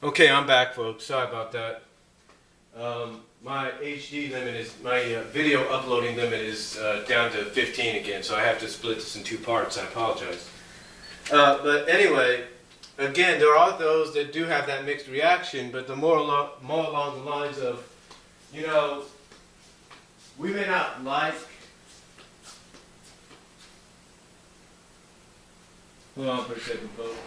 Okay, I'm back, folks. Sorry about that. My HD limit is my video uploading limit is down to 15 again, so I have to split this in two parts. I apologize. But anyway, again, there are those that do have that mixed reaction, but the more along the lines of, you know, we may not like. Hold on for a second, folks.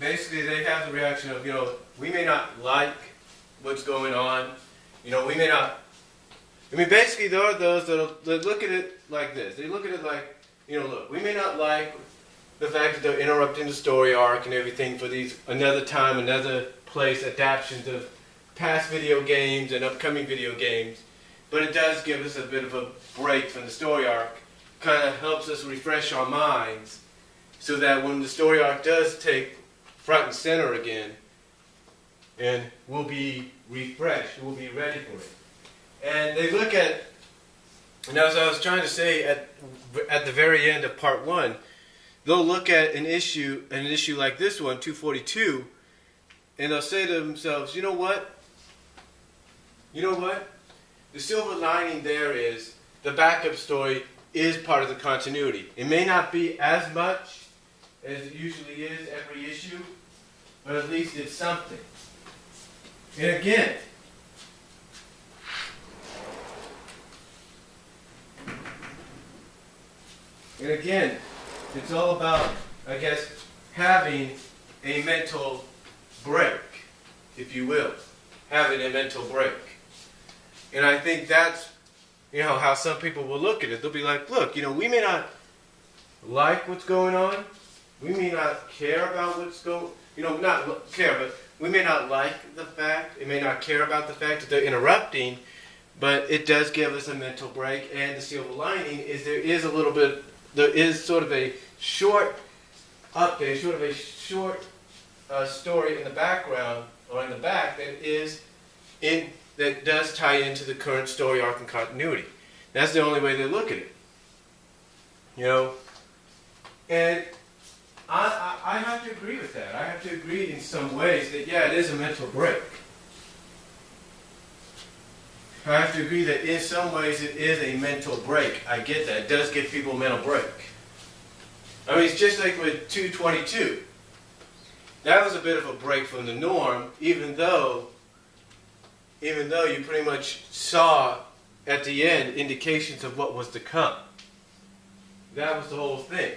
Basically, they have the reaction of, we may not like what's going on. We may not. I mean, basically, there are those that look at it like this. They look at it like, look, we may not like the fact that they're interrupting the story arc and everything for these another time, another place adaptations of past video games and upcoming video games. But it does give us a bit of a break from the story arc. Kind of helps us refresh our minds so that when the story arc does take front and center again, and we'll be refreshed, we'll be ready for it. And they look at, and as I was trying to say at the very end of part one, they'll look at an issue like this one, 242, and they'll say to themselves, you know what? The silver lining there is the backup story is part of the continuity. It may not be as much as it usually is every issue, but at least it's something. And again, it's all about, I guess, having a mental break, if you will. Having a mental break. And I think that's, how some people will look at it. They'll be like, look, we may not like what's going on. We may not care about what's going, not care, but we may not like the fact, it may not care about the fact that they're interrupting, but it does give us a mental break. And the silver lining is there is sort of a short update, sort of a short story in the background, or in the back, that does tie into the current story arc and continuity. That's the only way they look at it. And I have to agree with that. I have to agree in some ways that, yeah, it is a mental break. I have to agree that in some ways it is a mental break. I get that. It does give people a mental break. I mean, it's just like with 222. That was a bit of a break from the norm, even though you pretty much saw at the end indications of what was to come. That was the whole thing.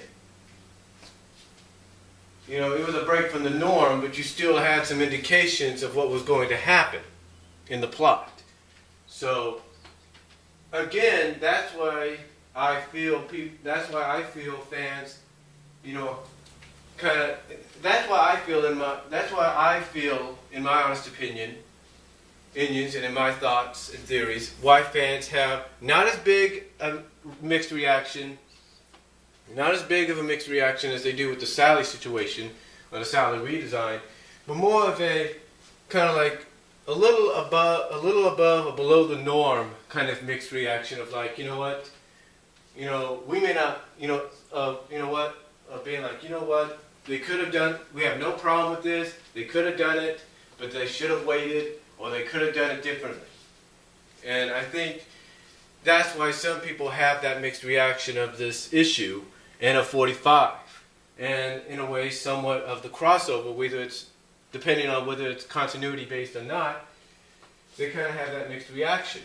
It was a break from the norm, but you still had some indications of what was going to happen in the plot. So, again, that's why I feel fans, that's why I feel, in my honest opinions and in my thoughts and theories, why fans have not as big a mixed reaction. Not as big of a mixed reaction as they do with the Sally situation, or the Sally redesign, but more of a kind of like a little above or below the norm kind of mixed reaction of like, we may not, being like, they could have done, we have no problem with this, they could have done it, but they should have waited, or they could have done it differently. And I think that's why some people have that mixed reaction of this issue, and of 45, and in a way somewhat of the crossover, whether it's, depending on whether it's continuity based or not, they kind of have that mixed reaction.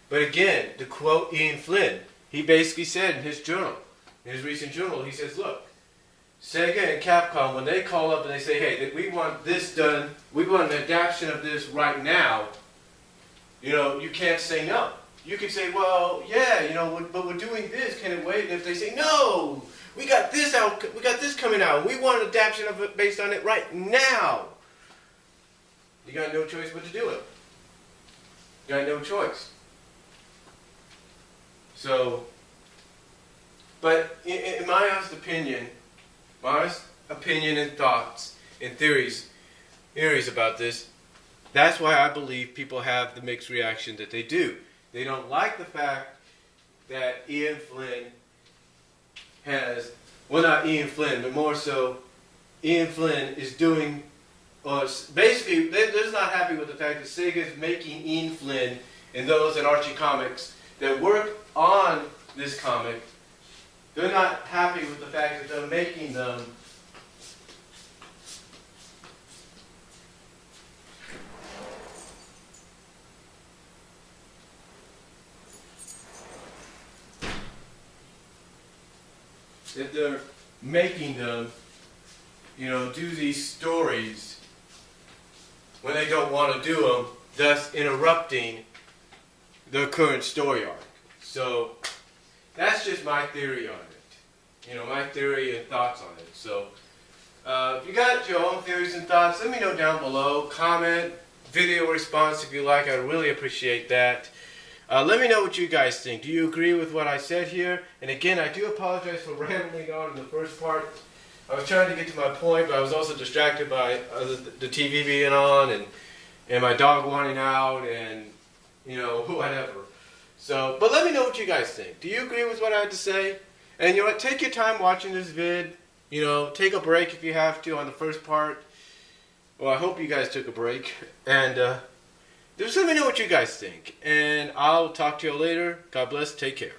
But again, to quote Ian Flynn, he basically said in his journal, in his recent journal, he says, look, Sega and Capcom, when they call up and they say, hey, we want this done, we want an adaptation of this right now, you can't say no. You could say, well, yeah, but we're doing this, can it wait? And if they say, no, we got this coming out, we want an adaptation of it based on it right now, you got no choice but to do it. You got no choice. So, but in my honest opinion and thoughts and theories about this, that's why I believe people have the mixed reaction that they do. They don't like the fact that Ian Flynn has, well, not Ian Flynn, but more so Ian Flynn is doing, or basically they're just not happy with the fact that Sega is making Ian Flynn and those at Archie Comics that work on this comic. They're not happy with the fact that they're making them do these stories when they don't want to do them, thus interrupting the current story arc. So that's just my theory on it. My theory and thoughts on it. So if you got your own theories and thoughts, let me know down below. Comment, video response if you like. I really appreciate that. Let me know what you guys think. Do you agree with what I said here? And again, I do apologize for rambling on in the first part. I was trying to get to my point, but I was also distracted by the TV being on and my dog wanting out and, whatever. So, but let me know what you guys think. Do you agree with what I had to say? And you know what? Take your time watching this vid. Take a break if you have to on the first part. Well, I hope you guys took a break. And just let me know what you guys think. And I'll talk to you later. God bless. Take care.